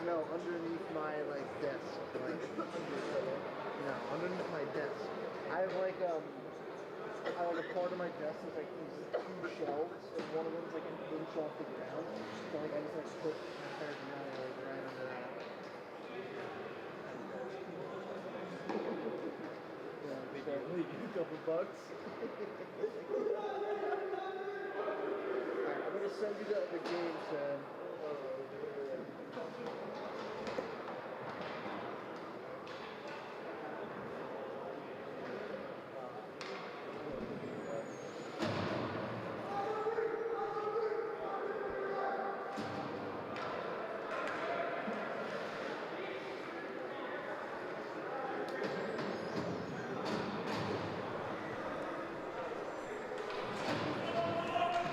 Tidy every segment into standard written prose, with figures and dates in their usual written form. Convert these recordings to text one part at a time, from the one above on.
No, underneath my desk, no, underneath my desk. I have I have a part of my desk that's these two shelves, and one of them's an inch off the ground. So I just put my paraphernalia right under that. Yeah, a couple bucks. Alright, I'm gonna send you the game, Sam.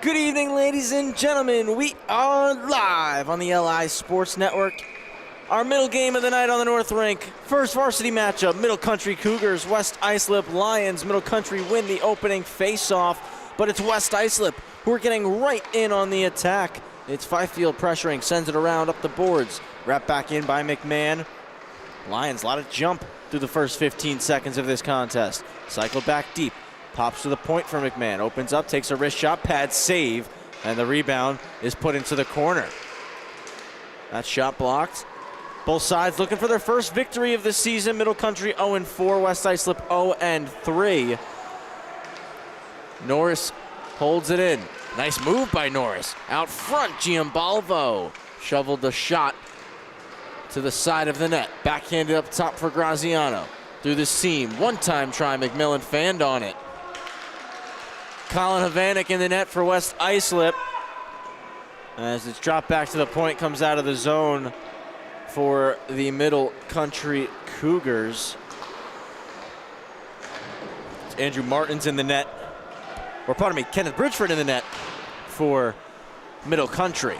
Good evening, ladies and gentlemen. We are live on the LI Sports Network. Our middle game of the night on the North Rink. First varsity matchup, Middle Country Cougars, West Islip Lions. Middle Country win the opening face-off, but it's West Islip who are getting right in on the attack. It's Fifield pressuring, sends it around up the boards. Wrapped back in by McMahon. Lions, a lot of jump through the first 15 seconds of this contest. Cycled back deep. Pops to the point for McMahon. Opens up, takes a wrist shot, pad save, and the rebound is put into the corner. That shot blocked. Both sides looking for their first victory of the season. Middle Country 0-4, West Islip 0-3. Norris holds it in. Nice move by Norris. Out front, Giambalvo shoveled the shot to the side of the net. Backhanded up top for Graziano. Through the seam. One-time try, McMillan fanned on it. Colin Havanek in the net for West Islip. As it's dropped back to the point, comes out of the zone for the Middle Country Cougars. Andrew Martin's in the net, or pardon me, Kenneth Bridgeford in the net for Middle Country.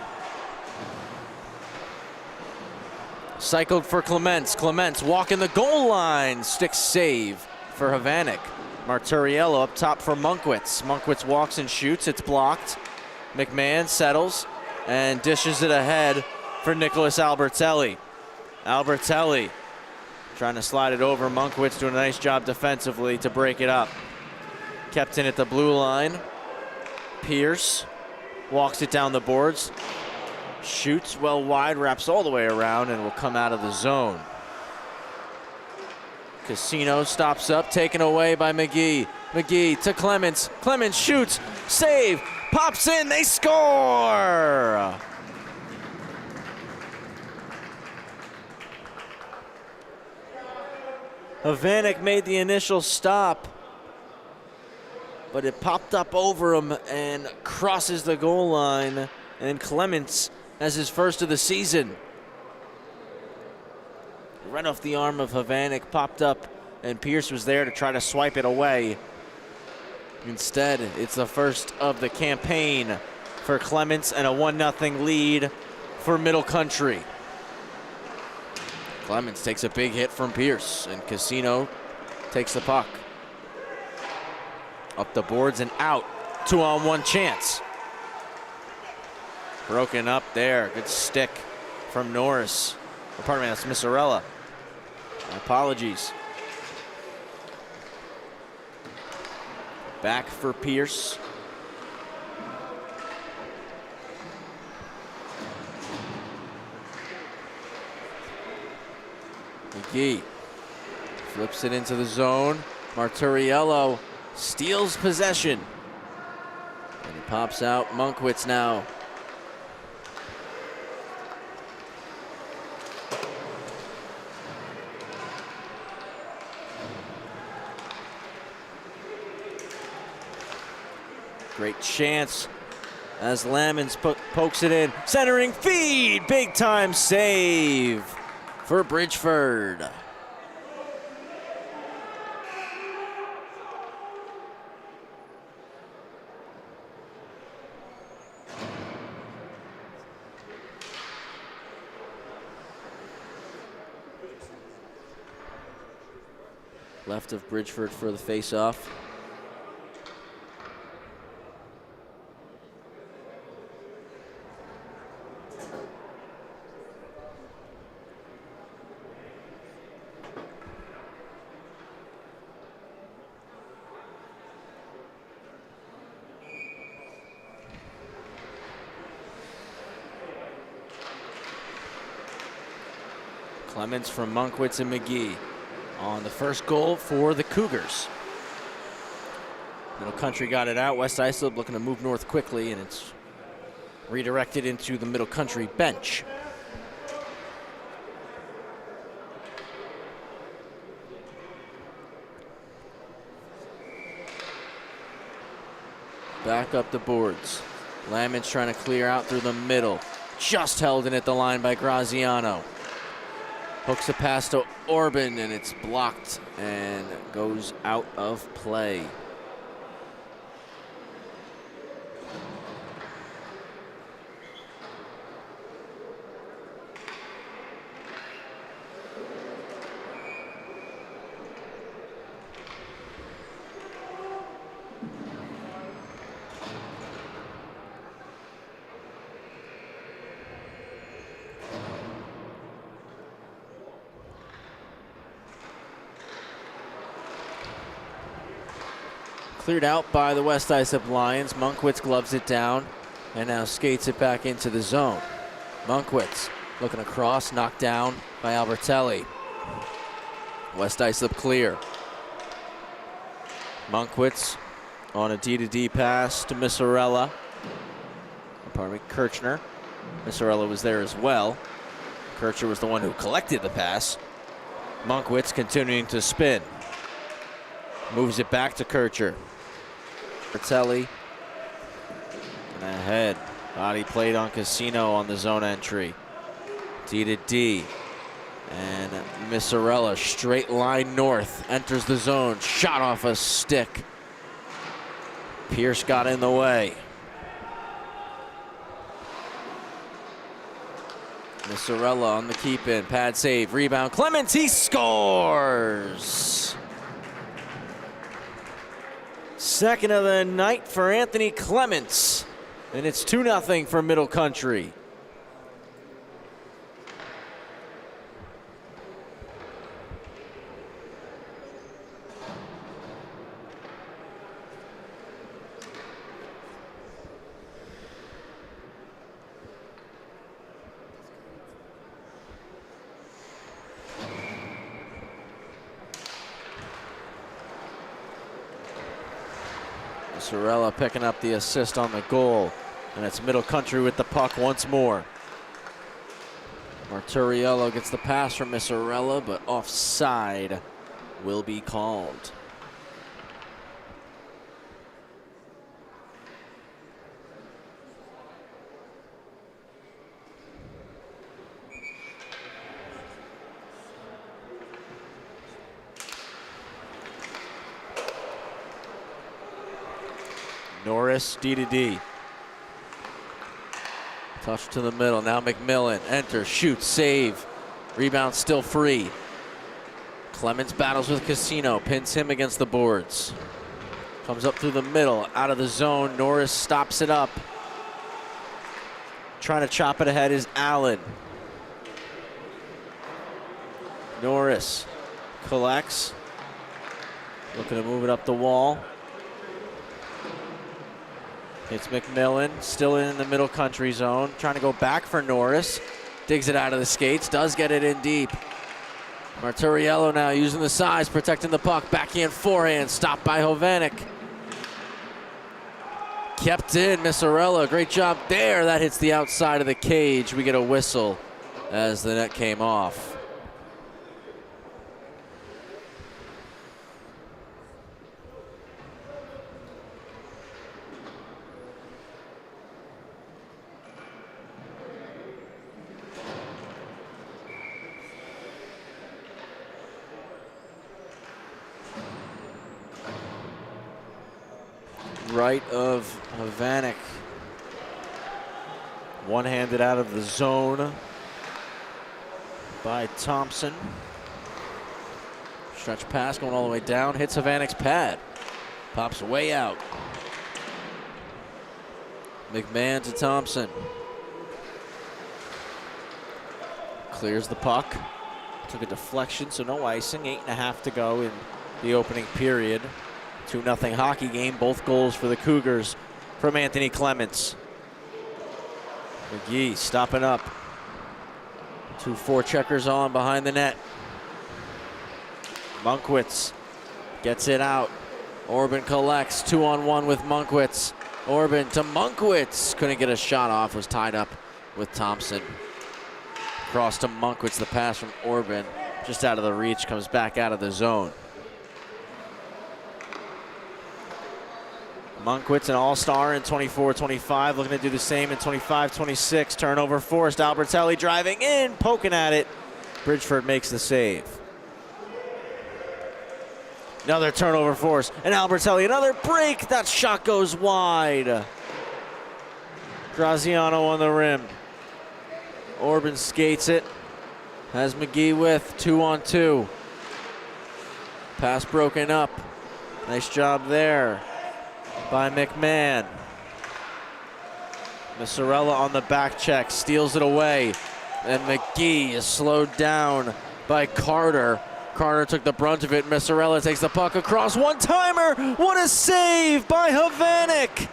Cycled for Clements. Clements walking the goal line. Stick save for Havanek. Marturiello up top for Monkwitz. Monkwitz walks and shoots. It's blocked. McMahon settles and dishes it ahead for Nicholas Albertelli. Albertelli trying to slide it over. Monkwitz doing a nice job defensively to break it up. Kept in at the blue line. Pierce walks it down the boards. Shoots well wide, wraps all the way around, and will come out of the zone. Casino stops up, taken away by McGee. McGee to Clements. Clements shoots, save, pops in, they score! Havanek made the initial stop, but it popped up over him and crosses the goal line, and Clements has his first of the season. Right off the arm of Havanek, popped up, and Pierce was there to try to swipe it away. Instead, it's the first of the campaign for Clements and a 1-0 lead for Middle Country. Clements takes a big hit from Pierce, and Casino takes the puck. Up the boards and out. 2-on-1 chance. Broken up there. Good stick from Norris. Oh, pardon me, that's Missorella. My apologies. Back for Pierce. McGee flips it into the zone. Marturiello steals possession. And he pops out. Monkwitz now. Great chance as Lamons pokes it in. Centering feed, big time save for Bridgeford. Left of Bridgeford for the face-off. Clements from Monkwitz and McGee on the first goal for the Cougars. Middle Country got it out. West Islip looking to move north quickly, and it's redirected into the Middle Country bench. Back up the boards. Lamons trying to clear out through the middle. Just held in at the line by Graziano. Hooks a pass to Orban, and it's blocked and goes out of play. Cleared out by the West Islip Lions. Monkwitz gloves it down and now skates it back into the zone. Monkwitz looking across, knocked down by Albertelli. West Islip clear. Monkwitz on a D-to-D pass to Missorella. Pardon me, Kirchner. Missorella was there as well. Kirchner was the one who collected the pass. Monkwitz continuing to spin. Moves it back to Kircher. Bertelli. And ahead. Body played on Casino on the zone entry. D to D. And Missorella, straight line north, enters the zone, shot off a stick. Pierce got in the way. Missorella on the keep in, pad save, rebound, Clements, he scores! Second of the night for Anthony Clements, and it's 2-0 for Middle Country. Sorella picking up the assist on the goal, and it's Middle Country with the puck once more. Marturiello gets the pass from Missorella, but offside will be called. Norris, D-to-D. Touch to the middle, now McMillan, enters, shoots, save. Rebound still free. Clements battles with Casino, pins him against the boards. Comes up through the middle, out of the zone, Norris stops it up. Trying to chop it ahead is Allen. Norris collects, looking to move it up the wall. It's McMillan, still in the Middle Country zone, trying to go back for Norris. Digs it out of the skates, does get it in deep. Marturiello now using the size, protecting the puck. Backhand, forehand, stopped by Hovanek. Kept in, Missorella, great job there. That hits the outside of the cage. We get a whistle as the net came off. Right of Hovanek. One-handed out of the zone by Thompson. Stretch pass going all the way down, hits Hovanek's pad. Pops way out. McMahon to Thompson. Clears the puck. Took a deflection, so no icing. 8.5 to go in the opening period. 2-0 hockey game, both goals for the Cougars from Anthony Clements. McGee stopping up. 2 forecheckers on behind the net. Munkwitz gets it out. Orban collects, 2-on-1 with Munkwitz. Orban to Munkwitz. Couldn't get a shot off, was tied up with Thompson. Cross to Munkwitz, the pass from Orban. Just out of the reach, comes back out of the zone. Munkwitz, an all-star in 24-25, looking to do the same in 25-26. Turnover forced, Albertelli driving in, poking at it. Bridgeford makes the save. Another turnover forced, and Albertelli, another break. That shot goes wide. Graziano on the rim. Orban skates it, has McGee with 2-on-2. Pass broken up. Nice job there by McMahon. Missorella on the back check, steals it away. And McGee is slowed down by Carter. Carter took the brunt of it. Missorella takes the puck across. One-timer! What a save by Hovanek!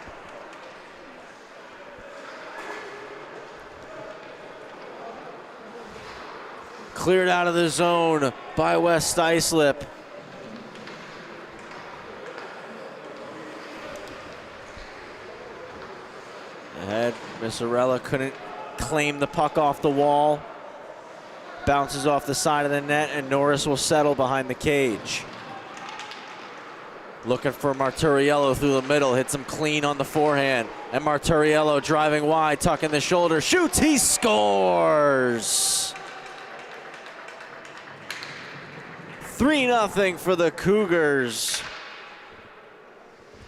Cleared out of the zone by West Islip. Ahead, Missorella couldn't claim the puck off the wall. Bounces off the side of the net, and Norris will settle behind the cage. Looking for Marturiello through the middle, hits him clean on the forehand. And Marturiello driving wide, tucking the shoulder, shoots, he scores! 3-0 for the Cougars.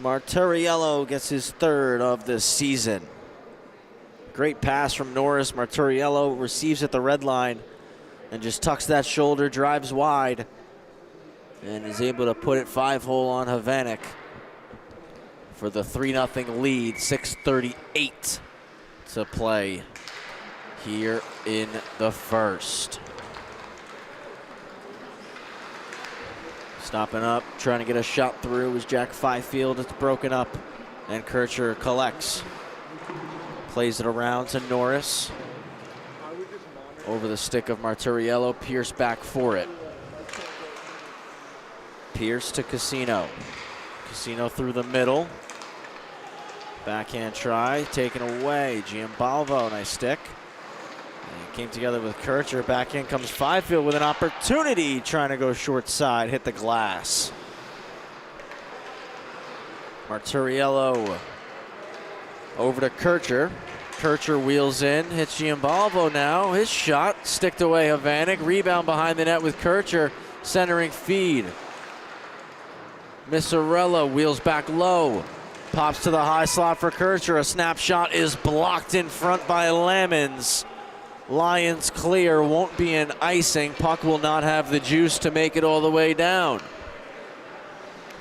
Marturiello gets his third of the season. Great pass from Norris. Marturiello receives at the red line and just tucks that shoulder, drives wide, and is able to put it 5-hole on Havanek for the 3-0 lead. 6:38 to play here in the first. Stopping up, trying to get a shot through is Jack Fifield. It's broken up, and Kircher collects. Plays it around to Norris. Over the stick of Marturiello. Pierce back for it. Pierce to Casino. Casino through the middle. Backhand try, taken away. Giambalvo, nice stick. And came together with Kircher. Backhand comes Fifield with an opportunity, trying to go short side, hit the glass. Marturiello over to Kircher. Kircher wheels in, hits Giambalvo now. His shot, sticked away Havanek. Rebound behind the net with Kircher, centering feed. Missarella wheels back low. Pops to the high slot for Kircher. A snapshot is blocked in front by Lamons. Lions clear, won't be an icing. Puck will not have the juice to make it all the way down.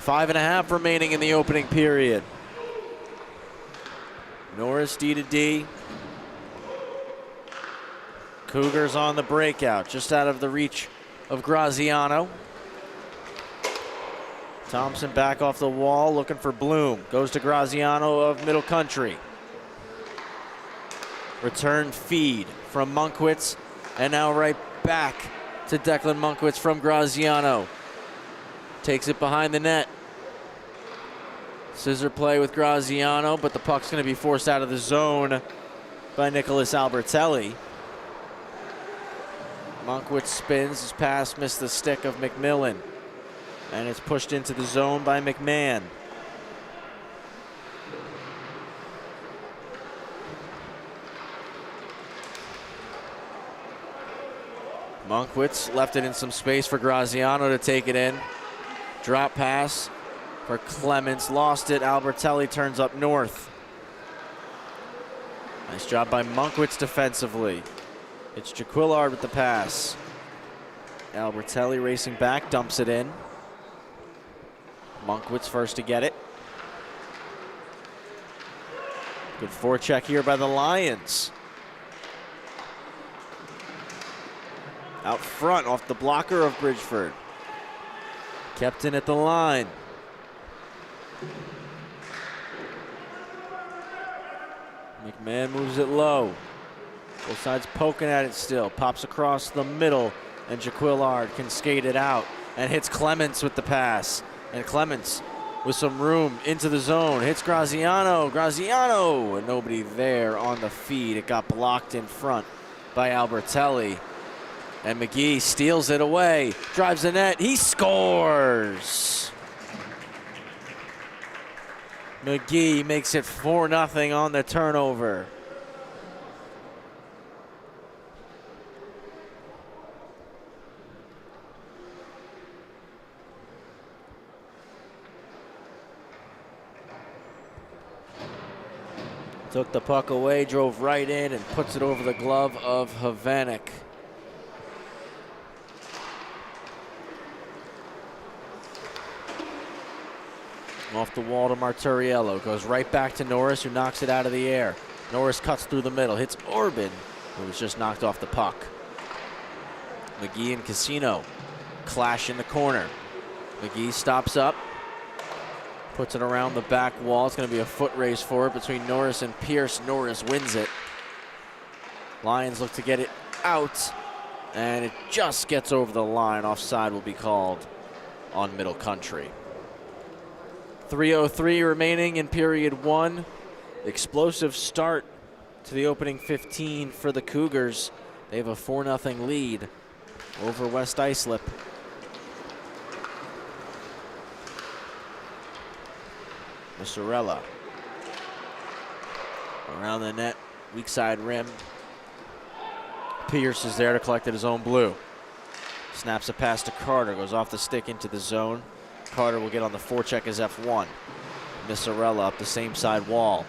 5.5 remaining in the opening period. Norris D to D. Cougars on the breakout, just out of the reach of Graziano. Thompson back off the wall, looking for Bloom. Goes to Graziano of Middle Country. Return feed from Monkwitz, and now right back to Declan Monkwitz from Graziano. Takes it behind the net. Scissor play with Graziano, but the puck's going to be forced out of the zone by Nicholas Albertelli. Monkwitz spins, his pass missed the stick of McMillan, and it's pushed into the zone by McMahon. Monkwitz left it in some space for Graziano to take it in. Drop pass for Clements, lost it. Albertelli turns up north. Nice job by Monkwitz defensively. It's Jaquillard with the pass. Albertelli racing back, dumps it in. Monkwitz first to get it. Good forecheck here by the Lions. Out front off the blocker of Bridgeford. Kept in at the line. McMahon moves it low. Both sides poking at it still. Pops across the middle, and Jaquillard can skate it out and hits Clements with the pass. And Clements with some room into the zone. Hits Graziano. Graziano! And nobody there on the feed. It got blocked in front by Albertelli. And McGee steals it away. Drives the net. He scores! McGee makes it 4-0 on the turnover. Took the puck away, drove right in, and puts it over the glove of Havanek. Off the wall to Marturiello. Goes right back to Norris, who knocks it out of the air. Norris cuts through the middle. Hits Orban, who was just knocked off the puck. McGee and Casino clash in the corner. McGee stops up. Puts it around the back wall. It's going to be a foot race for it between Norris and Pierce. Norris wins it. Lions look to get it out, and it just gets over the line. Offside will be called on Middle Country. 3:03 remaining in period one. Explosive start to the opening 15 for the Cougars. They have a 4-0 lead over West Islip. Missarella around the net, weak side rim. Pierce is there to collect at his own blue. Snaps a pass to Carter, goes off the stick into the zone. Carter will get on the forecheck as F1. Missarella up the same side wall.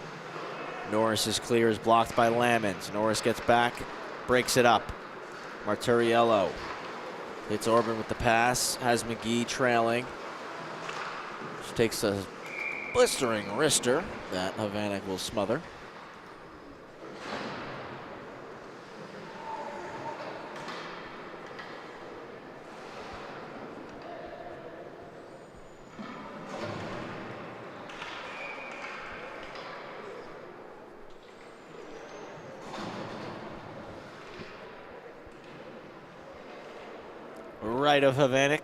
Norris is clear, is blocked by Lamons. Norris gets back, breaks it up. Marturiello hits Orban with the pass, has McGee trailing. She takes a blistering wrister that Havanek will smother. Right of Havanek.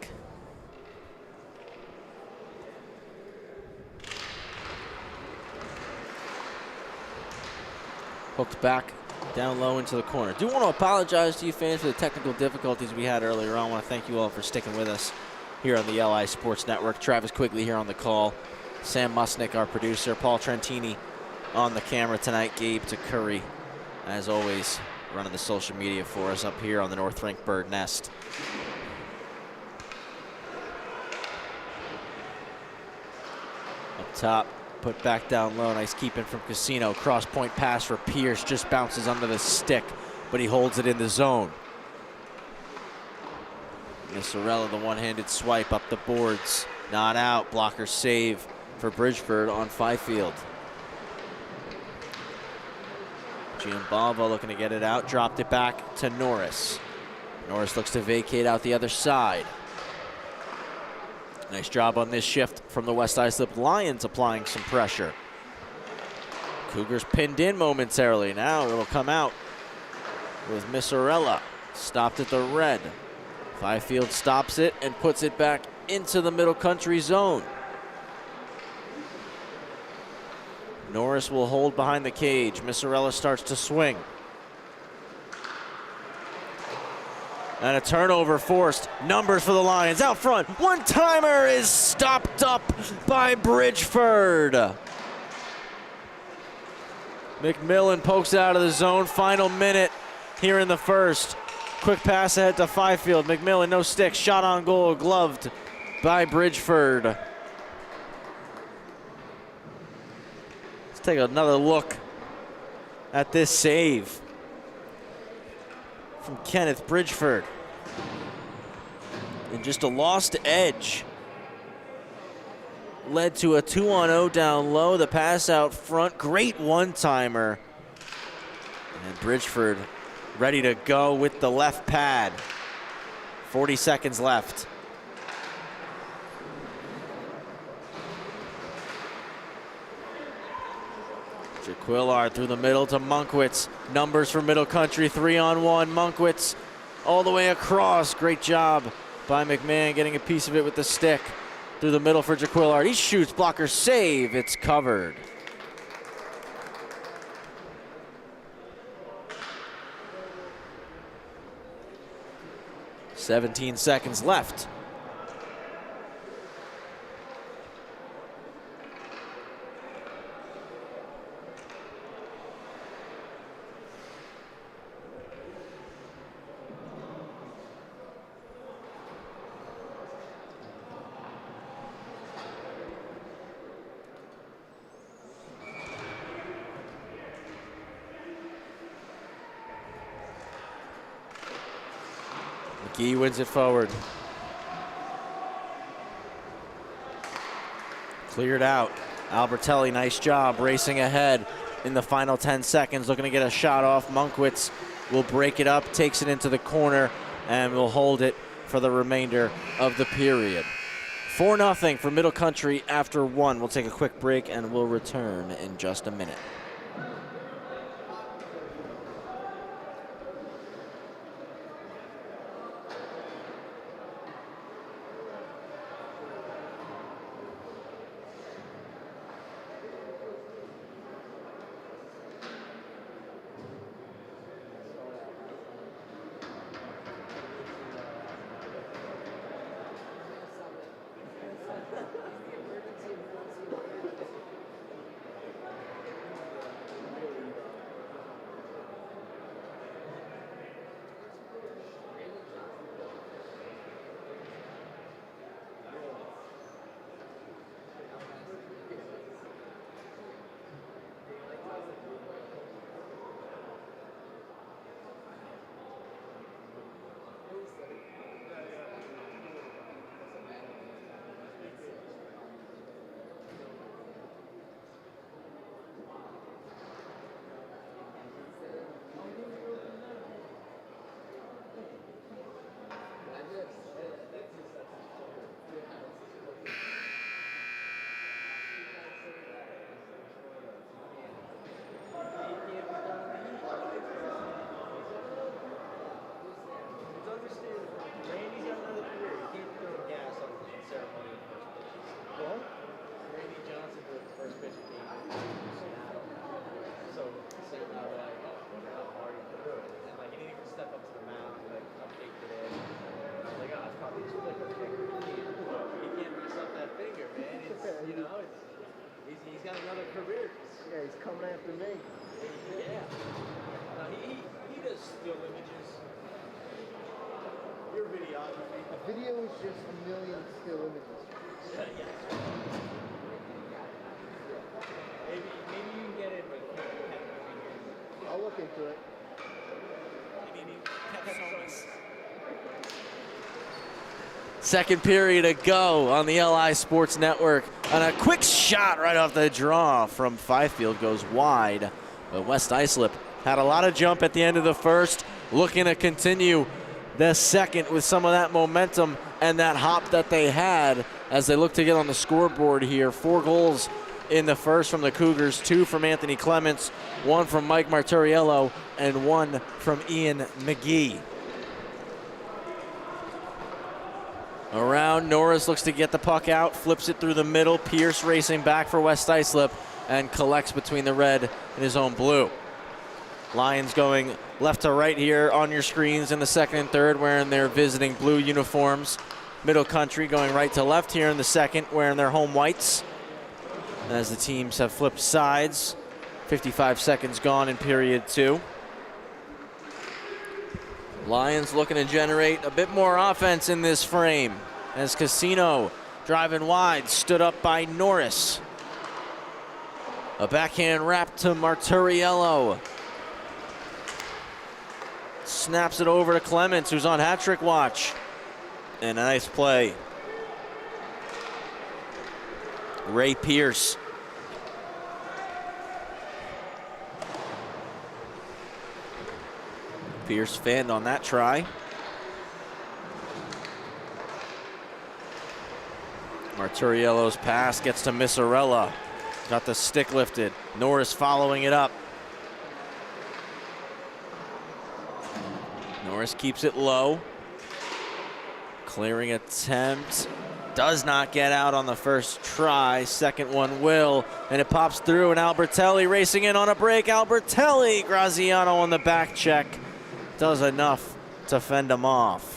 Hooked back down low into the corner. Do want to apologize to you fans for the technical difficulties we had earlier on. I want to thank you all for sticking with us here on the LI Sports Network. Travis Quigley here on the call. Sam Musnick, our producer. Paul Trentini on the camera tonight. Gabe Curry, as always, running the social media for us up here on the North Rink Bird Nest. Up top, put back down low. Nice keeping from Casino. Cross point pass for Pierce. Just bounces under the stick, but he holds it in the zone. Missarella, the one-handed swipe up the boards. Not out. Blocker save for Bridgeford on Fifield. Giambava looking to get it out. Dropped it back to Norris. Norris looks to vacate out the other side. Nice job on this shift from the West Islip Lions, applying some pressure. Cougars pinned in momentarily. Now it'll come out with Missarella. Stopped at the red. Fifield stops it and puts it back into the middle country zone. Norris will hold behind the cage. Missarella starts to swing. And a turnover forced. Numbers for the Lions out front. One-timer is stopped up by Bridgeford. McMillan pokes out of the zone. Final minute here in the first. Quick pass ahead to Fifield. McMillan, no stick. Shot on goal, gloved by Bridgeford. Let's take another look at this save from Kenneth Bridgeford. And just a lost edge led to a 2-on-0 down low. The pass out front, great one-timer. And Bridgeford ready to go with the left pad. 40 seconds left. Jaquillard through the middle to Monkwitz. Numbers for Middle Country, 3-on-1. Monkwitz all the way across. Great job by McMahon getting a piece of it with the stick. Through the middle for Jaquillard. He shoots, blocker save. It's covered. "17 seconds left. McGee wins it forward. Cleared out. Albertelli, nice job racing ahead in the final 10 seconds, looking to get a shot off. Monkwitz will break it up, takes it into the corner, and will hold it for the remainder of the period. 4-0 for Middle Country after one. We'll take a quick break and we'll return in just a minute. A video is just a million still images. Maybe you can get it, but you can't. I'll look into it. Second period to go on the LI Sports Network. And a quick shot right off the draw from Fifield goes wide. But West Islip had a lot of jump at the end of the first, looking to continue the second with some of that momentum and that hop that they had as they look to get on the scoreboard here. 4 goals in the first from the Cougars, 2 from Anthony Clements, 1 from Mike Marturiello, and 1 from Ian McGee. Around, Norris looks to get the puck out, flips it through the middle. Pierce racing back for West Islip and collects between the red and his own blue. Lions going left to right here on your screens in the second and third, wearing their visiting blue uniforms. Middle Country going right to left here in the second, wearing their home whites. As the teams have flipped sides, 55 seconds gone in period 2. Lions looking to generate a bit more offense in this frame as Casino driving wide, stood up by Norris. A backhand wrap to Marturiello. Snaps it over to Clements, who's on hat-trick watch. And a nice play. Ray Pierce. Pierce fanned on that try. Marturiello's pass gets to Misarella. Got the stick lifted. Norris following it up. Norris keeps it low. Clearing attempt. Does not get out on the first try. Second one will. And it pops through, and Albertelli racing in on a break. Albertelli, Graziano on the back check. Does enough to fend him off.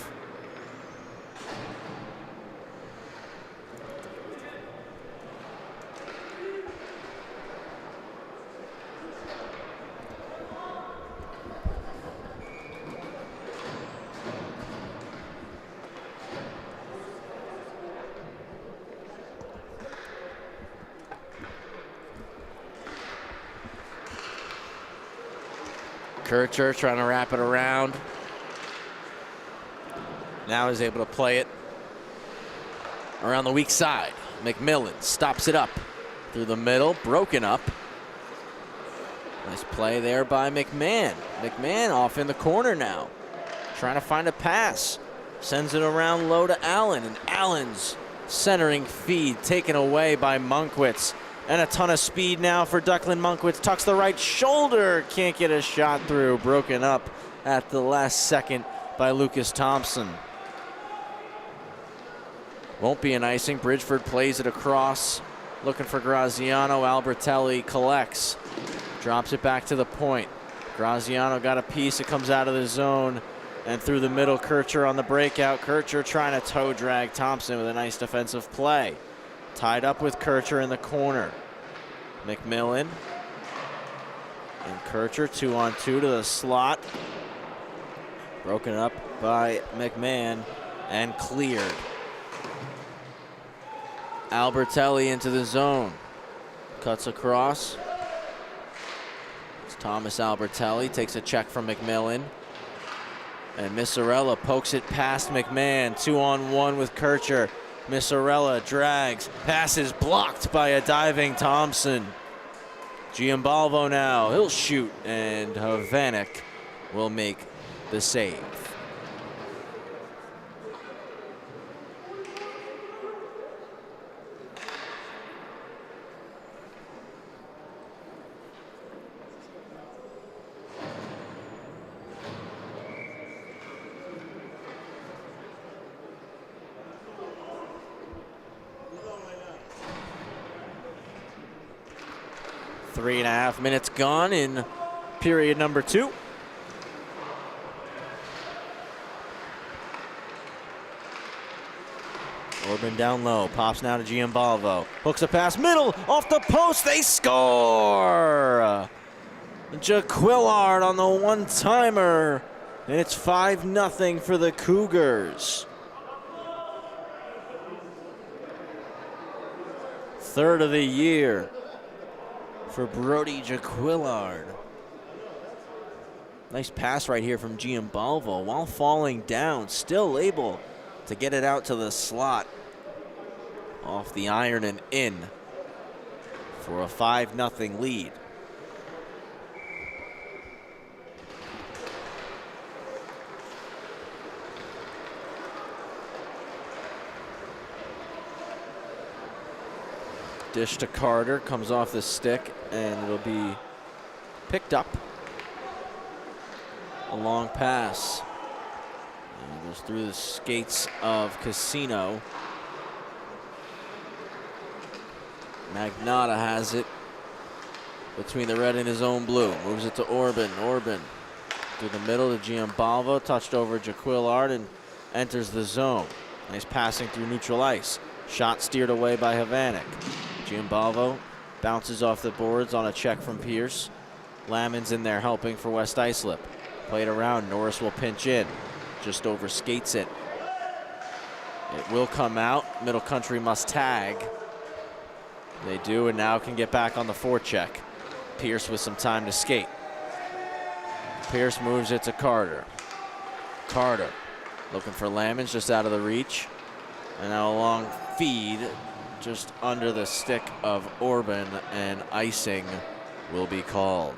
Kircher trying to wrap it around. Now is able to play it around the weak side. McMillan stops it up through the middle, broken up. Nice play there by McMahon. McMahon off in the corner now, trying to find a pass. Sends it around low to Allen, and Allen's centering feed taken away by Monkwitz. And a ton of speed now for Declan Monkwitz. Tucks the right shoulder. Can't get a shot through. Broken up at the last second by Lucas Thompson. Won't be an icing. Bridgeford plays it across. Looking for Graziano. Albertelli collects. Drops it back to the point. Graziano got a piece. It comes out of the zone. And through the middle, Kircher on the breakout. Kircher trying to toe drag Thompson with a nice defensive play. Tied up with Kircher in the corner. McMillan and Kircher 2-on-2 to the slot. Broken up by McMahon and cleared. Albertelli into the zone. Cuts across. It's Thomas Albertelli. Takes a check from McMillan. And Misarella pokes it past McMahon. 2-on-1 with Kircher. Misarella drags, passes blocked by a diving Thompson. Giambalvo now, he'll shoot, and Havanek will make the save. Three and a half minutes gone in period number 2. Orban down low, pops now to Giambalvo. Hooks a pass, middle, off the post, they score! Jaquillard on the one-timer, and it's 5-0 for the Cougars. third of the year for Brody Jaquillard. Nice pass right here from Giambalvo while falling down, still able to get it out to the slot. Off the iron and in for a 5-0 lead. Dish to Carter, comes off the stick, and it'll be picked up. A long pass. And it goes through the skates of Casino. Magnotta has it between the red and his own blue. Moves it to Orban. Orban through the middle to Giambalvo. Touched over Jaquillard and enters the zone. Nice passing through neutral ice. Shot steered away by Havanek. Giambalvo bounces off the boards on a check from Pierce. Lammons in there helping for West Islip. Played around. Norris will pinch in. Just over skates it. It will come out. Middle Country must tag. They do, and now can get back on the forecheck. Pierce with some time to skate. Pierce moves it to Carter. Carter looking for Lammons, just out of the reach. And now a long feed just under the stick of Orban, and icing will be called.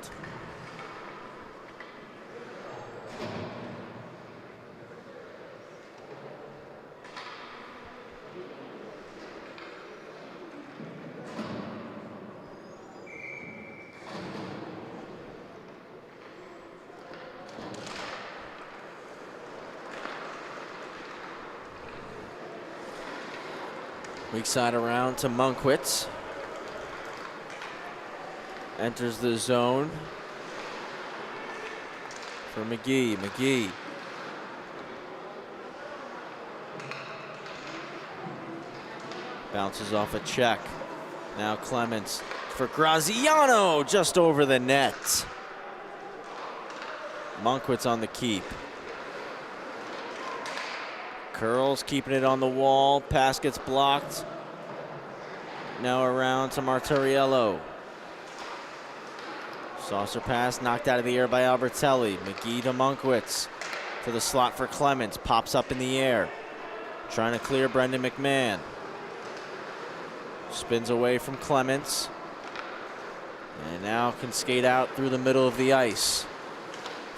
Weak side around to Monkwitz. Enters the zone for McGee. McGee. Bounces off a check. Now Clements for Graziano, just over the net. Monkwitz on the keep. Curls keeping it on the wall. Pass gets blocked. Now around to Marturiello. Saucer pass knocked out of the air by Albertelli. McGee to Monkwitz. To the slot for Clements. Pops up in the air. Trying to clear Brendan McMahon. Spins away from Clements. And now can skate out through the middle of the ice.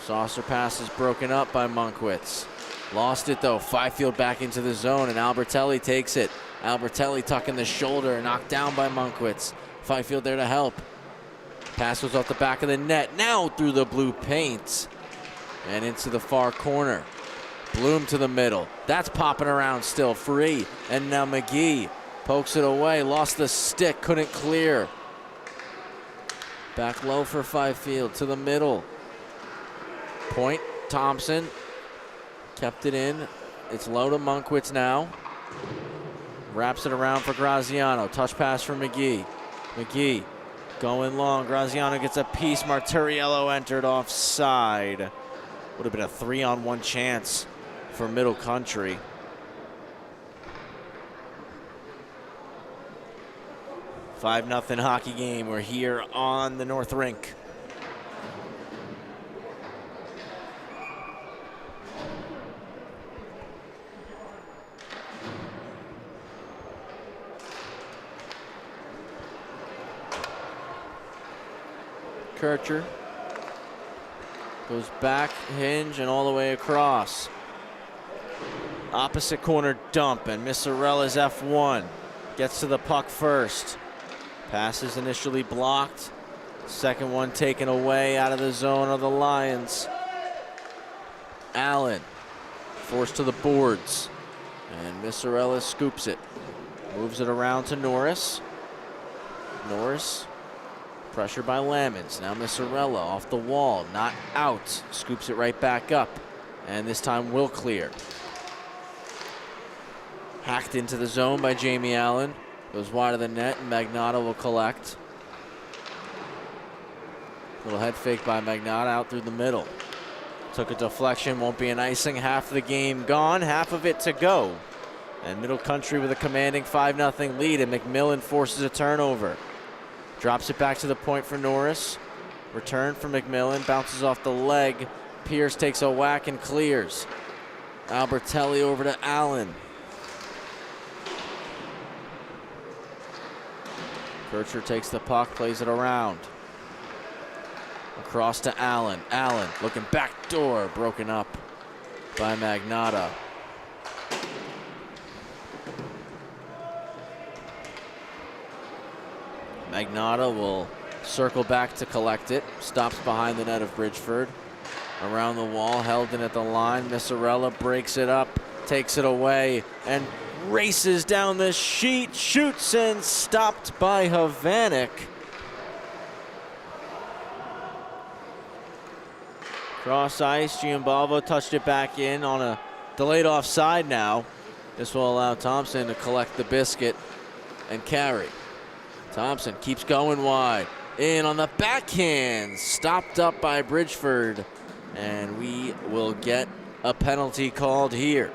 Saucer pass is broken up by Monkwitz. Lost it though. Fifield back into the zone, and Albertelli takes it. Albertelli tucking the shoulder, knocked down by Monkwitz. Fifield there to help. Pass was off the back of the net. Now through the blue paint and into the far corner. Bloom to the middle. That's popping around still, free. And now McGee pokes it away. Lost the stick, couldn't clear. Back low for Fifield to the middle. Point, Thompson. Kept it in. It's low to Monkwitz now. Wraps it around for Graziano. Touch pass for McGee. McGee going long. Graziano gets a piece. Marturiello entered offside. Would have been a 3-on-1 chance for Middle Country. Five 5-0 hockey game. We're here on the North Rink. Kircher goes back, hinge, and all the way across. Opposite corner dump, and Missarella's F1 gets to the puck first. Pass is initially blocked. Second one taken away out of the zone of the Lions. Allen forced to the boards, and Missarella scoops it. Moves it around to Norris. Norris. Pressure by Lammons. Now Missarella off the wall, not out. Scoops it right back up, and this time will clear. Hacked into the zone by Jamie Allen. Goes wide of the net, and Magnotta will collect. Little head fake by Magnotta out through the middle. Took a deflection, won't be an icing. Half of the game gone, half of it to go And Middle Country with a commanding 5-0 lead, and McMillan forces a turnover. Drops it back to the point for Norris. Return for McMillan, bounces off the leg. Pierce takes a whack and clears. Albertelli over to Allen. Kircher takes the puck, plays it around. Across to Allen. Allen looking back door, broken up by Magnotta. Magnotta will circle back to collect it. Stops behind the net of Bridgeford. Around the wall, held in at the line. Missarella breaks it up, takes it away, and races down the sheet. Shoots and stopped by Havanek. Cross ice, Giambalvo touched it back in on a delayed offside now. This will allow Thompson to collect the biscuit and carry. Thompson keeps going wide. In on the backhand, stopped up by Bridgeford. And we will get a penalty called here.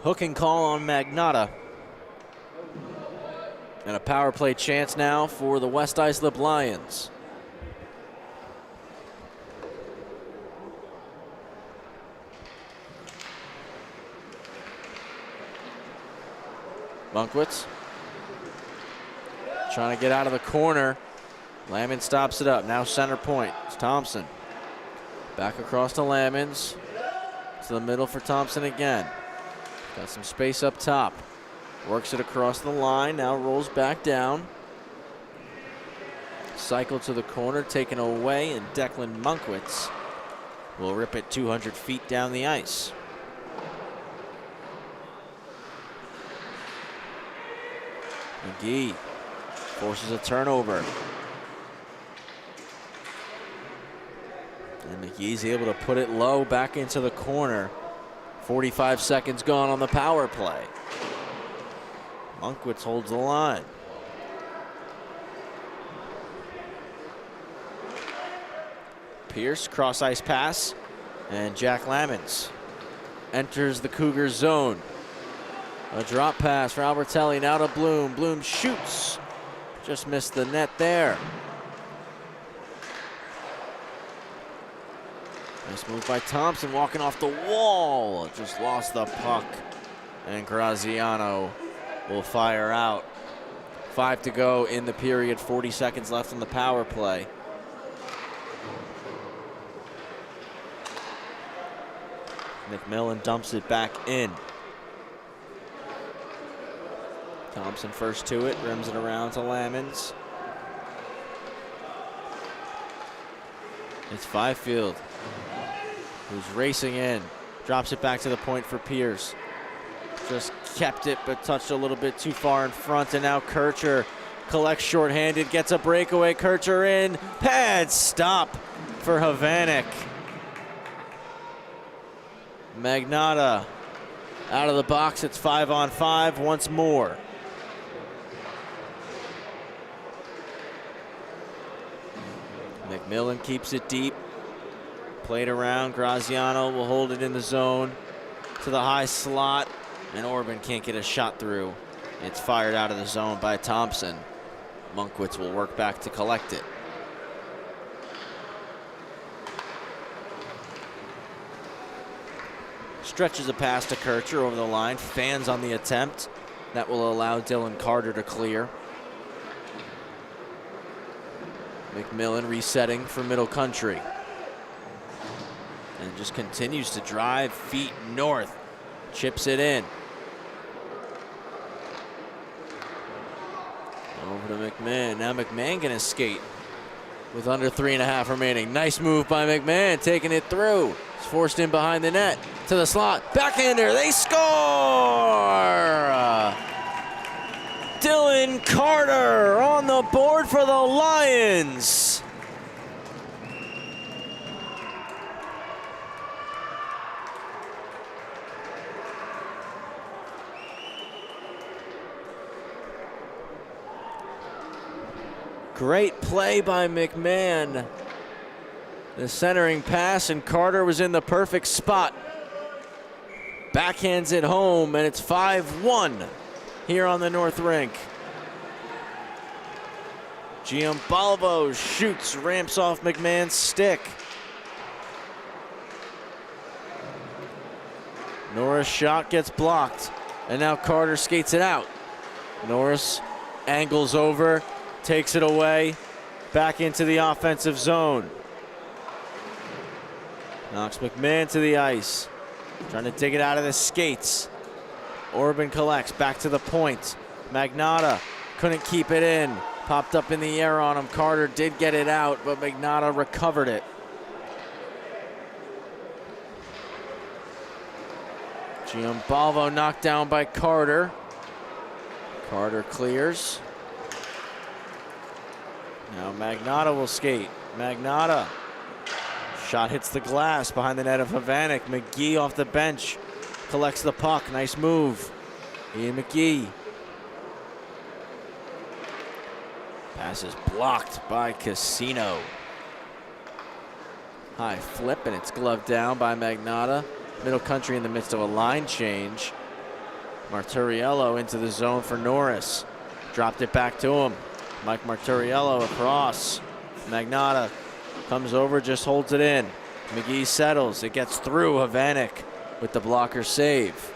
Hooking call on Magnotta. And a power play chance now for the West Islip Lions. Munkwitz trying to get out of the corner. Lamons stops it up. Now center point. It's Thompson. Back across to Lamons. To the middle for Thompson again. Got some space up top. Works it across the line. Now rolls back down. Cycle to the corner. Taken away. And Declan Munkwitz will rip it 200 feet down the ice. McGee forces a turnover. And McGee's able to put it low back into the corner. 45 seconds gone on the power play. Munkwitz holds the line. Pierce, cross ice pass, and Jack Lamons enters the Cougars zone. A drop pass for Albertelli, now to Bloom. Bloom shoots, just missed the net there. Nice move by Thompson, walking off the wall. Just lost the puck, and Graziano will fire out. 5 to go in the period, 40 seconds left on the power play. McMillan dumps it back in. Thompson first to it, rims it around to Lamons. It's Fifield who's racing in. Drops it back to the point for Pierce. Just kept it, but touched a little bit too far in front, and now Kircher collects shorthanded, gets a breakaway. Kircher in, pad stop for Havanek. Magnotta out of the box. It's 5-on-5 once more. McMillan keeps it deep. Played around. Graziano will hold it in the zone to the high slot, and Orban can't get a shot through. It's fired out of the zone by Thompson. Munkwitz will work back to collect it. Stretches a pass to Kircher over the line. Fans on the attempt. That will allow Dylan Carter to clear. McMillan resetting for Middle Country. And just continues to drive feet north. Chips it in. Over to McMahon. Now McMahon gonna skate with under 3.5 remaining. Nice move by McMahon, taking it through. It's forced in behind the net to the slot. Backhander, they score! Dylan Carter on the board for the Lions. Great play by McMahon. The centering pass, and Carter was in the perfect spot. Backhands it home, and it's 5-1 here on the North Rink. Giambalvo shoots, ramps off McMahon's stick. Norris' shot gets blocked, and now Carter skates it out. Norris angles over, takes it away, back into the offensive zone. Knocks McMahon to the ice, trying to dig it out of the skates. Orban collects, back to the point. Magnotta couldn't keep it in, popped up in the air on him. Carter did get it out, but Magnotta recovered it. Giambalvo knocked down by Carter. Carter clears. Now Magnotta will skate. Magnotta. Shot hits the glass behind the net of Havanek. McGee off the bench. Collects the puck. Nice move. Ian McGee. Pass is blocked by Casino. High flip, and it's gloved down by Magnotta. Middle Country in the midst of a line change. Marturiello into the zone for Norris. Dropped it back to him. Mike Marturiello across. Magnotta comes over, just holds it in. McGee settles. It gets through. Havanek with the blocker save.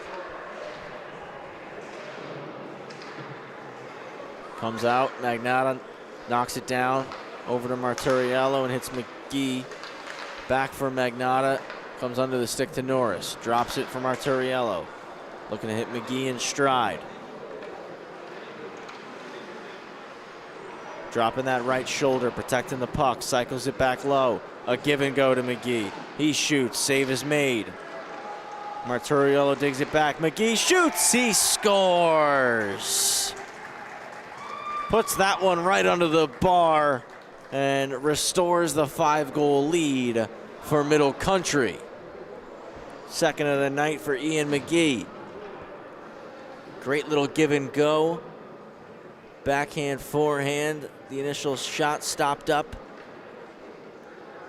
Comes out. Magnotta knocks it down. Over to Marturiello and hits McGee. Back for Magnotta. Comes under the stick to Norris. Drops it for Marturiello. Looking to hit McGee in stride. Dropping that right shoulder, protecting the puck. Cycles it back low. A give and go to McGee. He shoots. Save is made. Marturiello digs it back. McGee shoots. He scores. Puts that one right under the bar and restores the 5-goal lead for Middle Country. Second of the night for Ian McGee. Great little give and go. Backhand, forehand. The initial shot stopped up.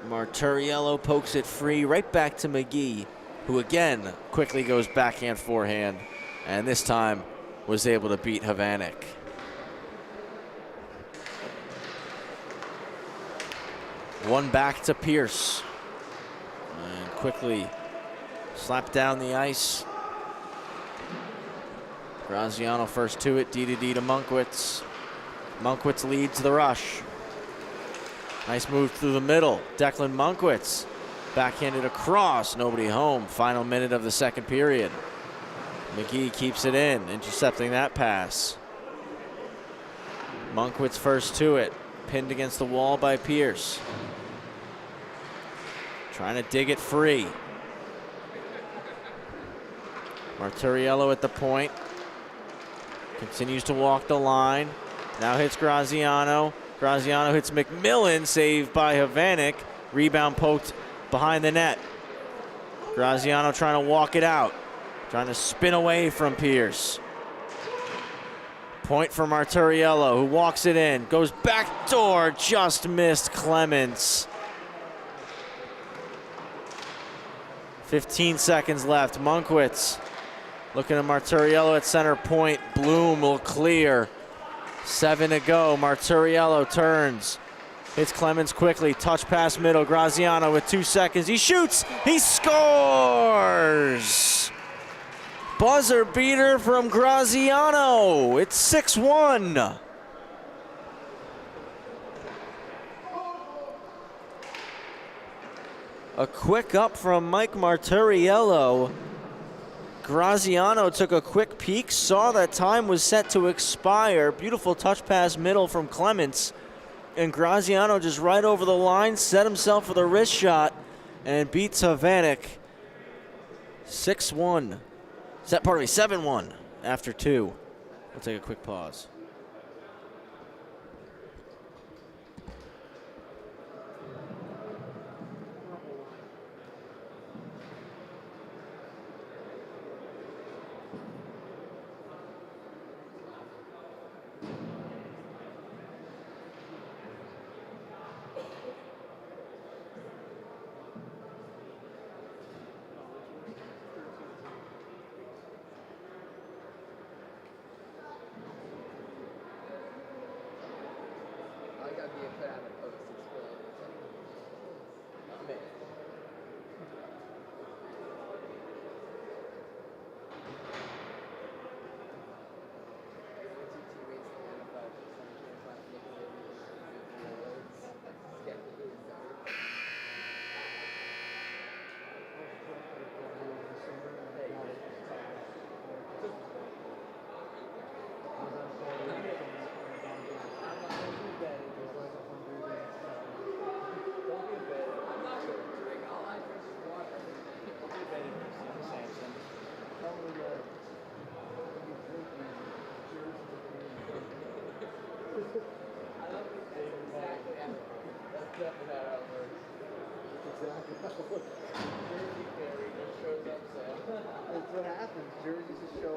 Marturiello pokes it free right back to McGee, who again quickly goes backhand, forehand, and this time was able to beat Havanek. One back to Pierce. And quickly slapped down the ice. Graziano first to it, D to Monkwitz. Monkwitz leads the rush. Nice move through the middle. Declan Monkwitz backhanded across, nobody home. Final minute of the second period. McGee keeps it in, intercepting that pass. Monkwitz first to it, pinned against the wall by Pierce. Trying to dig it free. Marturiello at the point. Continues to walk the line. Now hits Graziano. Graziano hits McMillan, saved by Havanek. Rebound poked behind the net. Graziano trying to walk it out. Trying to spin away from Pierce. Point for Marturiello, who walks it in. Goes back door, just missed Clements. 15 seconds left. Monkwitz looking at Marturiello at center point. Bloom will clear. 7 to go. Marturiello turns. Hits Clemens quickly. Touch pass middle. Graziano with 2 seconds. He shoots. He scores. Buzzer beater from Graziano. It's 6-1. A quick up from Mike Marturiello. Graziano took a quick peek, saw that time was set to expire. Beautiful touch pass middle from Clements. And Graziano just right over the line, set himself for the wrist shot, and beats Havanek 6-1. 7-1 after 2. We'll take a quick pause.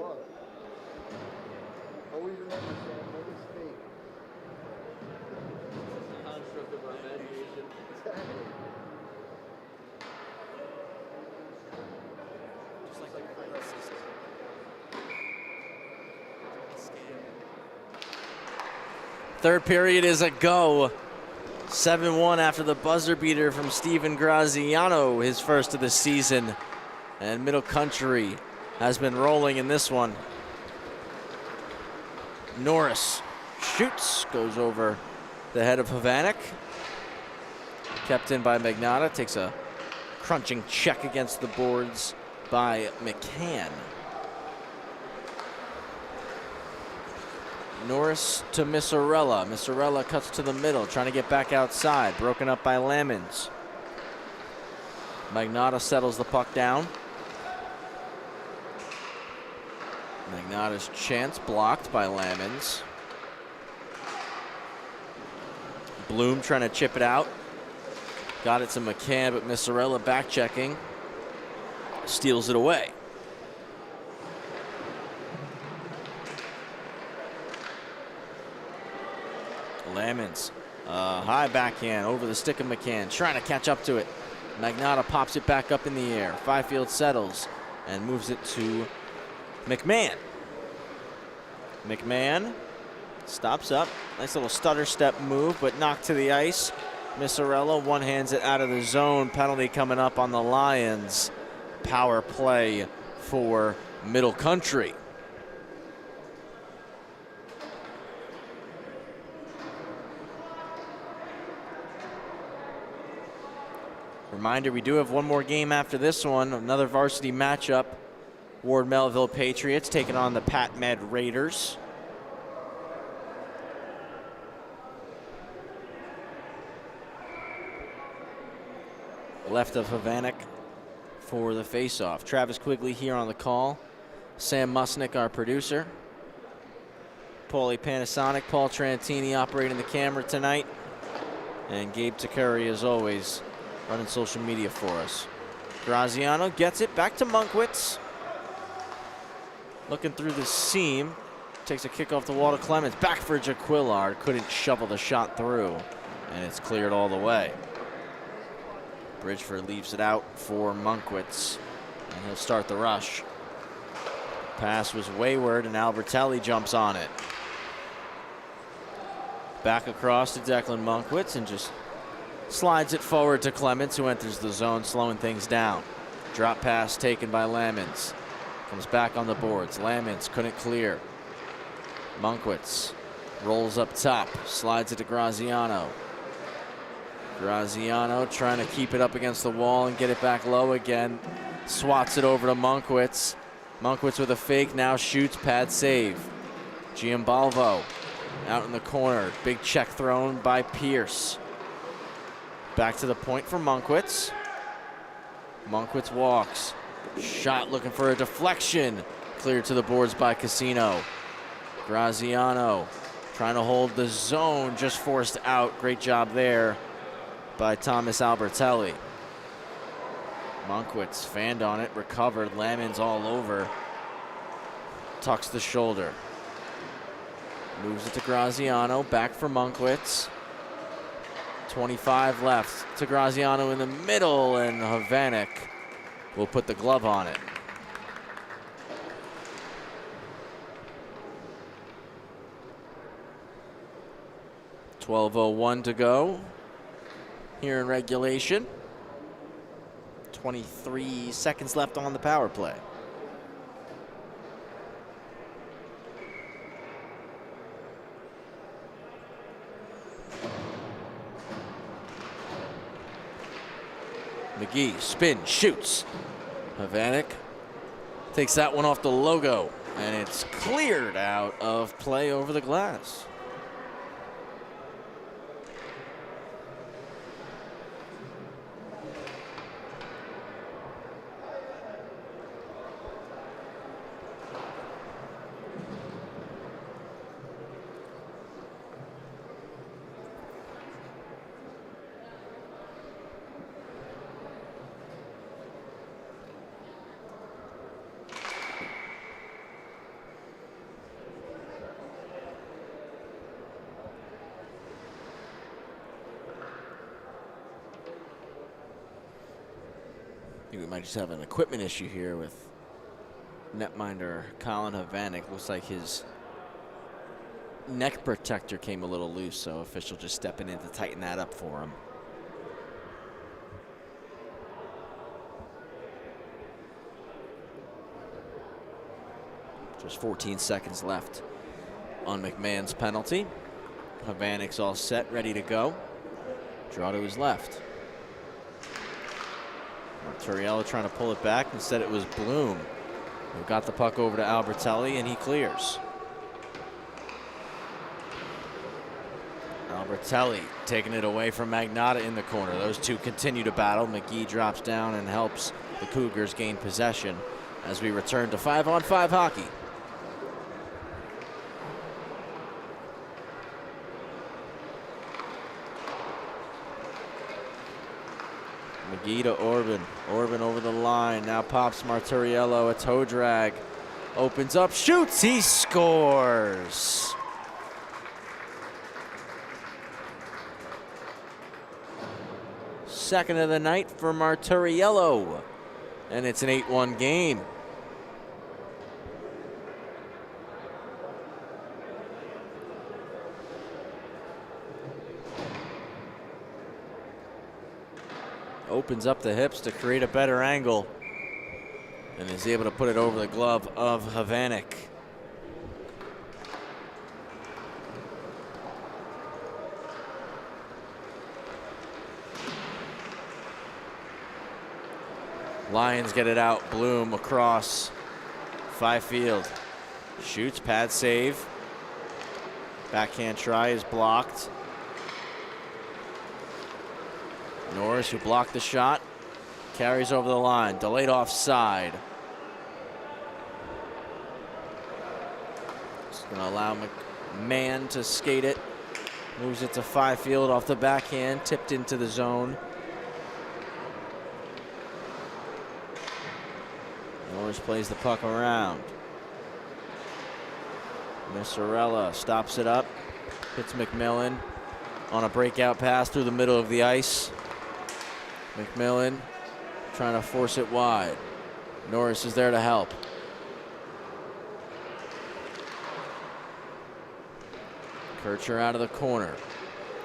love. Always remember, Sam, no mistake. Construct of our imagination. Exactly. Just like the credit system. Third period is a go. 7-1 after the buzzer beater from Steven Graziano, his first of the season. And Middle Country has been rolling in this one. Norris shoots, goes over the head of Havanek. Kept in by Magnotta, takes a crunching check against the boards by McCann. Norris to Missarella. Missarella cuts to the middle, trying to get back outside. Broken up by Lamons. Magnotta settles the puck down. Magnotta's chance blocked by Lamons. Bloom trying to chip it out. Got it to McCann, but Missarella back checking. Steals it away. Lamons, high backhand over the stick of McCann, trying to catch up to it. Magnotta pops it back up in the air. Fifield settles and moves it to McMahon. McMahon stops up. Nice little stutter step move, but knocked to the ice. Missarella one-hands it out of the zone. Penalty coming up on the Lions. Power play for Middle Country. Reminder, we do have one more game after this one. Another varsity matchup. Ward Melville Patriots taking on the Pat Med Raiders. Left of Havanek for the faceoff. Travis Quigley here on the call. Sam Musnick, our producer. Paulie Panasonic, Paul Trantini operating the camera tonight. And Gabe Takuri, as always, running social media for us. Graziano gets it back to Monkwitz. Looking through the seam. Takes a kick off the wall to Clemens. Back for Jaquillard. Couldn't shovel the shot through. And it's cleared all the way. Bridgeford leaves it out for Monkwitz. And he'll start the rush. Pass was wayward and Albertelli jumps on it. Back across to Declan Monkwitz and just slides it forward to Clemens, who enters the zone, slowing things down. Drop pass taken by Lamons. Comes back on the boards. Lamons couldn't clear. Monkwitz rolls up top, slides it to Graziano. Graziano trying to keep it up against the wall and get it back low again. Swats it over to Monkwitz. Monkwitz with a fake, now shoots, pad save. Giambalvo out in the corner. Big check thrown by Pierce. Back to the point for Monkwitz. Monkwitz walks. Shot looking for a deflection. Cleared to the boards by Casino. Graziano trying to hold the zone, just forced out. Great job there by Thomas Albertelli. Monkwitz fanned on it, recovered. Lamons all over. Tucks the shoulder. Moves it to Graziano, back for Monkwitz. 25 left to Graziano in the middle, and Havanek will put the glove on it. .12:01 to go here in regulation. 23 seconds left on the power play. McGee, spin, shoots. Havanek takes that one off the logo, and it's cleared out of play over the glass. we might just have an equipment issue here with netminder Colin Havanek. Looks like his neck protector came a little loose, so official just stepping in to tighten that up for him. Just 14 seconds left on McMahon's penalty. Havanek's all set, ready to go. Draw to his left. Marturiello trying to pull it back. Instead it was Bloom who got the puck over to Albertelli, and he clears. Albertelli taking it away from Magnotta in the corner. Those two continue to battle. McGee drops down and helps the Cougars gain possession as we return to 5-on-5 hockey. McGee to Orban. Orban over the line. Now pops Marturiello. A toe drag. Opens up, shoots, he scores. Second of the night for Marturiello. And it's an 8-1 game. Opens up the hips to create a better angle and is able to put it over the glove of Havanek. Lions get it out. Bloom across Fifield. Shoots, pad save. Backhand try is blocked. Norris, who blocked the shot, carries over the line. Delayed offside. Just going to allow McMahon to skate it. Moves it to Fifield off the backhand, tipped into the zone. Norris plays the puck around. Missarella stops it up, hits McMillan on a breakout pass through the middle of the ice. McMillan trying to force it wide. Norris is there to help. Kircher out of the corner.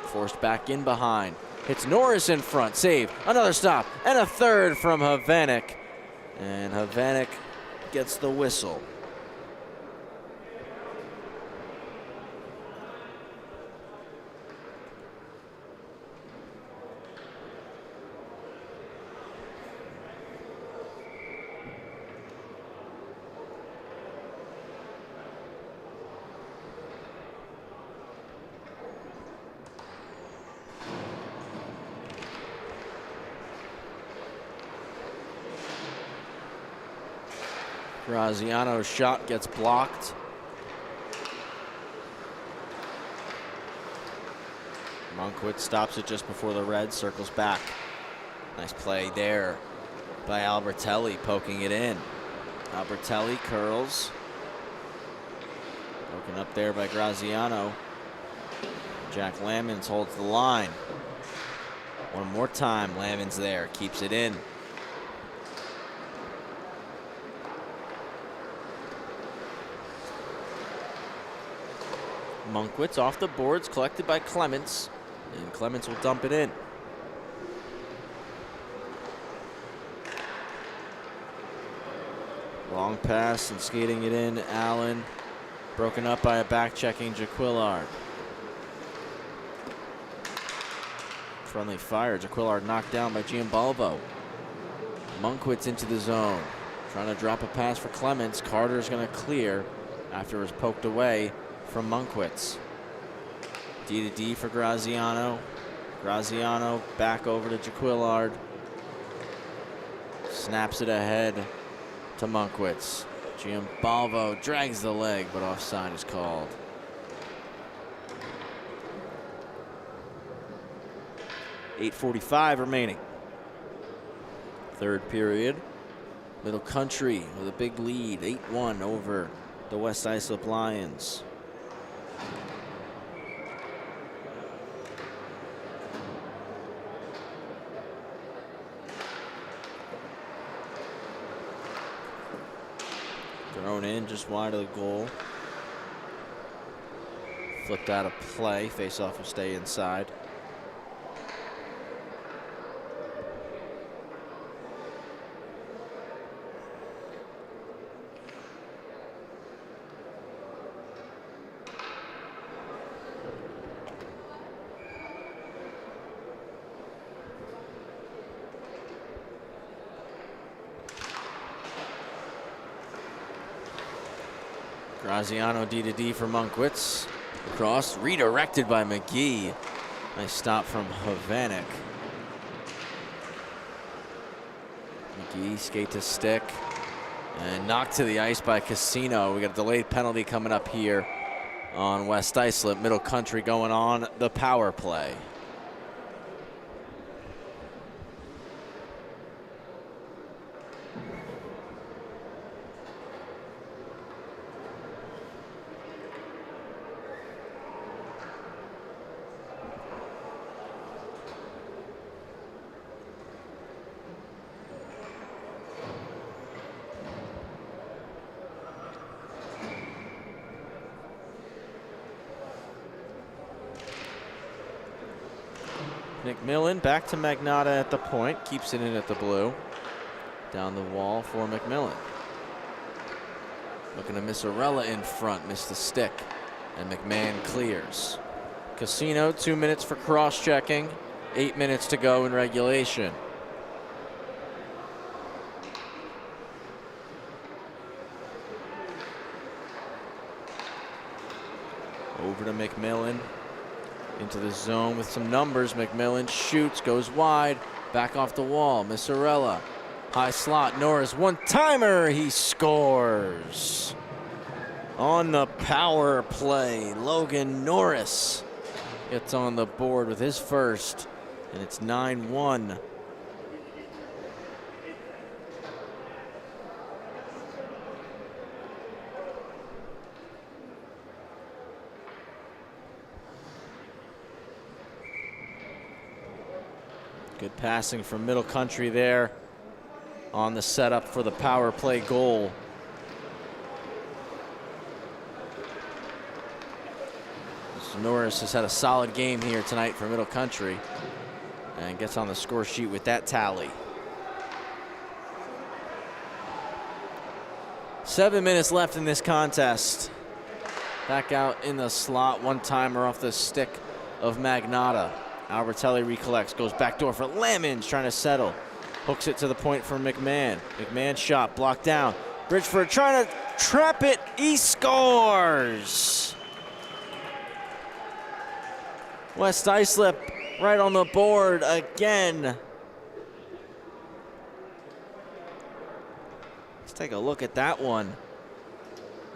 Forced back in behind. Hits Norris in front. Save. Another stop. And a third from Havanek. And Havanek gets the whistle. Graziano's shot gets blocked. Monkwitz stops it just before the red, circles back. Nice play there by Albertelli, poking it in. Albertelli curls. Broken up there by Graziano. Jack Lamons holds the line. One more time, Lamons there, keeps it in. Monkwitz off the boards, collected by Clements, and Clements will dump it in. Long pass and skating it in, Allen. Broken up by a back-checking Jaquillard. Friendly fire, Jaquillard knocked down by Giambalvo. Monkwitz into the zone, trying to drop a pass for Clements. Carter's gonna clear after it was poked away from Monkwitz. D to D for Graziano. Graziano back over to Jaquillard. Snaps it ahead to Monkwitz. Giambalvo drags the leg, but offside is called. .8:45 remaining. Third period. Middle Country with a big lead, 8-1 over the West Islip Lions. Thrown in just wide of the goal. Flipped out of play. Face-off will stay inside. Graziano D2D for Monkwitz. Cross redirected by McGee. Nice stop from Havanek. McGee skate to stick. And knocked to the ice by Casino. We got a delayed penalty coming up here on West Islip. Middle Country going on the power play. McMillan back to Magnotta at the point, keeps it in at the blue. Down the wall for McMillan. Looking to Missarella in front, missed the stick, and McMahon clears. Casino, 2 minutes for cross-checking, 8 minutes to go in regulation. Over to McMillan. Into the zone with some numbers. McMillan shoots, goes wide, back off the wall. Missarella, high slot. Norris, one-timer. He scores. On the power play, Logan Norris gets on the board with his first, and it's 9-1. Good passing from Middle Country there on the setup for the power play goal. Norris has had a solid game here tonight for Middle Country and gets on the score sheet with that tally. 7 minutes left in this contest. Back out in the slot, one-timer off the stick of Magnotta. Albertelli recollects, goes backdoor for Lemons, trying to settle. Hooks it to the point for McMahon. McMahon shot, blocked down. Bridgeford trying to trap it, he scores! West Islip right on the board again. Let's take a look at that one,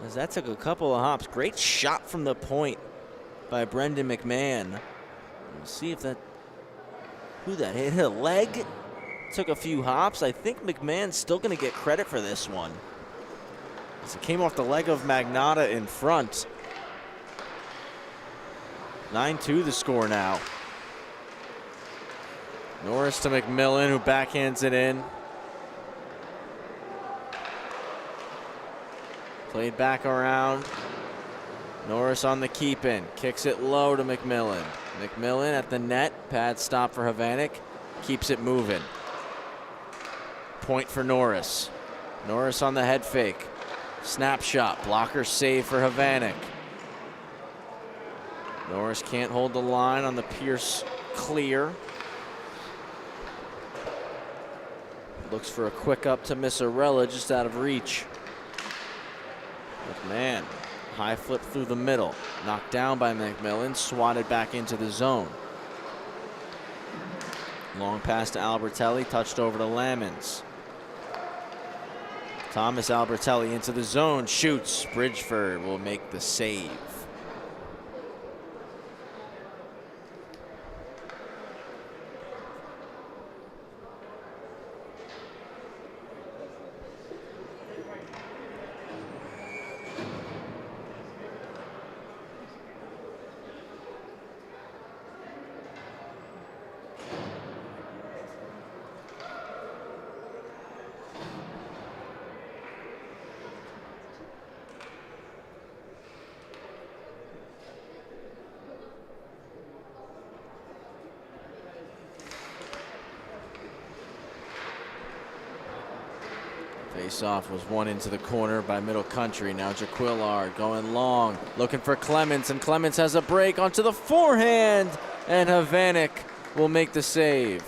as that took a couple of hops. Great shot from the point by Brendan McMahon. We'll see if that, who that hit a leg. Took a few hops. I think McMahon's still going to get credit for this one, as it came off the leg of Magnotta in front. 9-2 the score now. Norris to McMillan, who backhands it in. Played back around. Norris on the keep in. Kicks it low to McMillan. McMillan at the net. Pad stop for Havanek. Keeps it moving. Point for Norris. Norris on the head fake. Snapshot. Blocker save for Havanek. Norris can't hold the line on the Pierce clear. Looks for a quick up to Missarella, just out of reach. McMahon, high flip through the middle. Knocked down by McMillan, swatted back into the zone. Long pass to Albertelli, touched over to Lamons. Thomas Albertelli into the zone, shoots. Bridgeford will make the save. Face-off was won into the corner by Middle Country. Now Jaquillard going long, looking for Clements, and Clements has a break onto the forehand, and Havanek will make the save.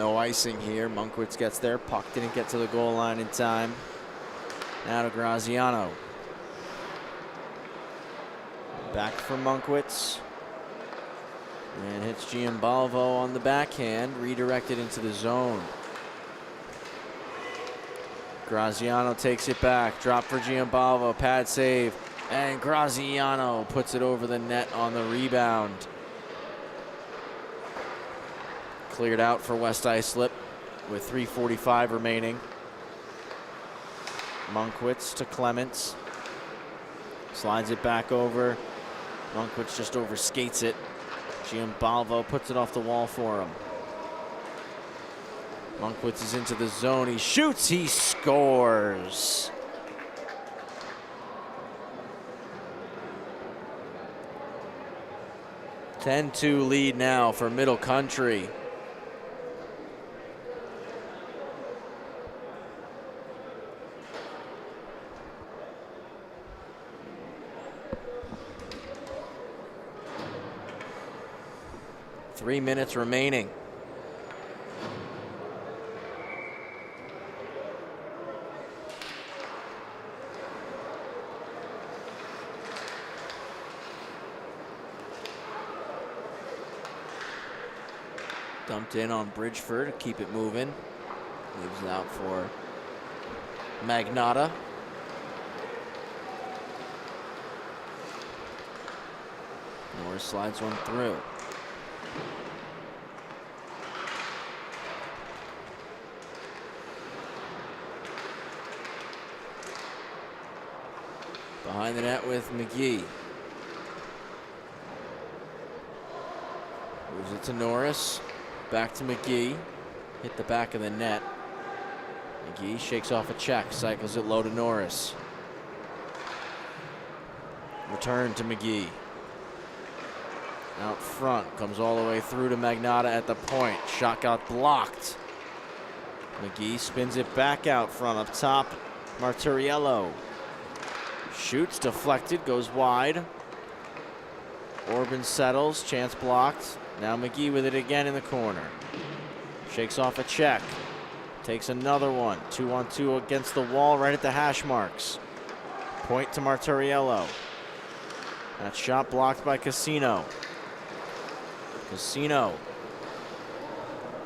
No icing here. Munkwitz gets there. Puck didn't get to the goal line in time. Now to Graziano. Back for Munkwitz. And hits Giambalvo on the backhand. Redirected into the zone. Graziano takes it back. Drop for Giambalvo. Pad save. And Graziano puts it over the net on the rebound. Cleared out for West Islip with 3:45 remaining. Munkwitz to Clements. Slides it back over. Munkwitz just overskates it. Giambalvo puts it off the wall for him. Munkwitz is into the zone. He shoots. He scores. (10-2) lead now for Middle Country. Three minutes remaining. Dumped in on Bridgeford to keep it moving. Leaves it out for Magnotta. Norris slides one through. Behind the net with McGee. Moves it to Norris. Back to McGee. Hit the back of the net. McGee shakes off a check. Cycles it low to Norris. Return to McGee. Out front. Comes all the way through to Magnotta at the point. Shot got blocked. McGee spins it back out front. Up top, Marturiello. Shoots, deflected, goes wide. Orban settles, chance blocked. Now McGee with it again in the corner. Shakes off a check. Takes another one. 2-on-2 against the wall right at the hash marks. Point to Marturiello. That shot blocked by Casino. Casino.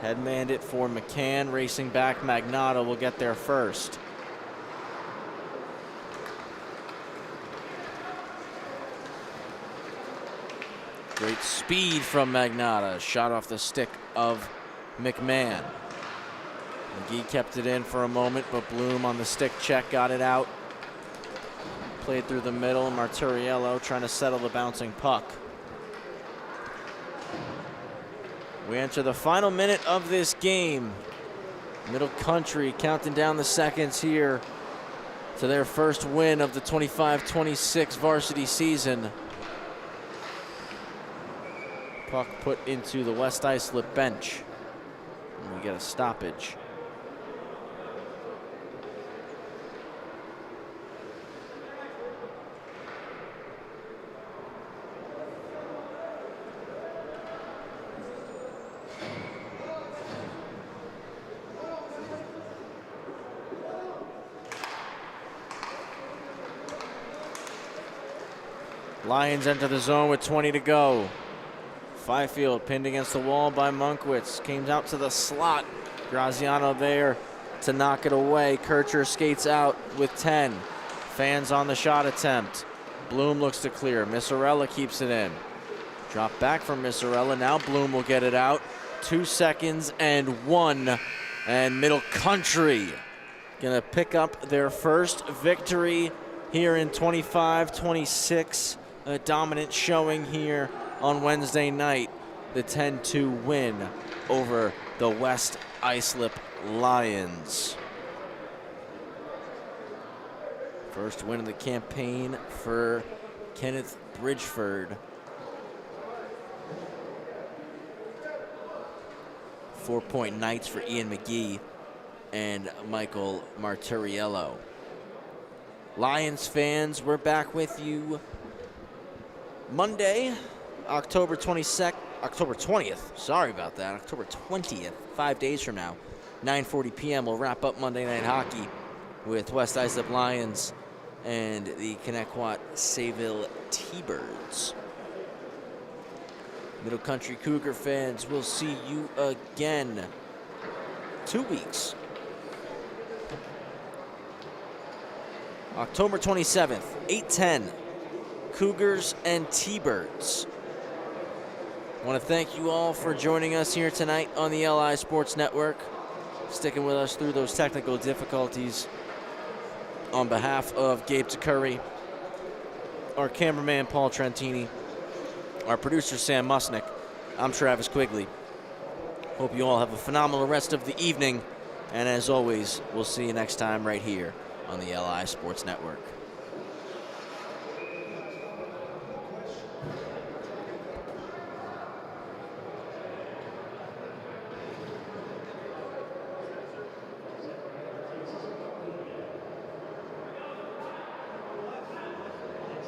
Headmanned it for McCann. Racing back, Magnotta will get there first. Great speed from Magnotta. Shot off the stick of McMahon. McGee kept it in for a moment, but Bloom on the stick check got it out. Played through the middle. Marturiello trying to settle the bouncing puck. We enter the final minute of this game. Middle Country counting down the seconds here to their first win of the 25-26 varsity season. Puck put into the West Islip bench. And we get a stoppage. Lions enter the zone with 20 to go. Fifield pinned against the wall by Munkwitz. Came out to the slot. Graziano there to knock it away. Kircher skates out with 10. Fans on the shot attempt. Bloom looks to clear. Missorella keeps it in. Drop back from Missorella. Now Bloom will get it out. 2 seconds and 1. And Middle Country gonna pick up their first victory here in 25-26. A dominant showing here on Wednesday night, the 10-2 win over the West Islip Lions. First win of the campaign for Kenneth Bridgeford. 4-point nights for Ian McGee and Michael Marturiello. Lions fans, we're back with you Monday, October 20th. Sorry about that. October 20th, 5 days from now, 9:40 p.m. We'll wrap up Monday Night Hockey with West Islip Lions and the Connecticut Sayville T-Birds. Middle Country Cougar fans, we'll see you again 2 weeks. October 27th, 8:10, Cougars and T-Birds. I want to thank you all for joining us here tonight on the LI Sports Network, sticking with us through those technical difficulties. On behalf of Gabe Takuri, our cameraman Paul Trentini, our producer Sam Musnick, I'm Travis Quigley. Hope you all have a phenomenal rest of the evening, and as always, we'll see you next time right here on the LI Sports Network.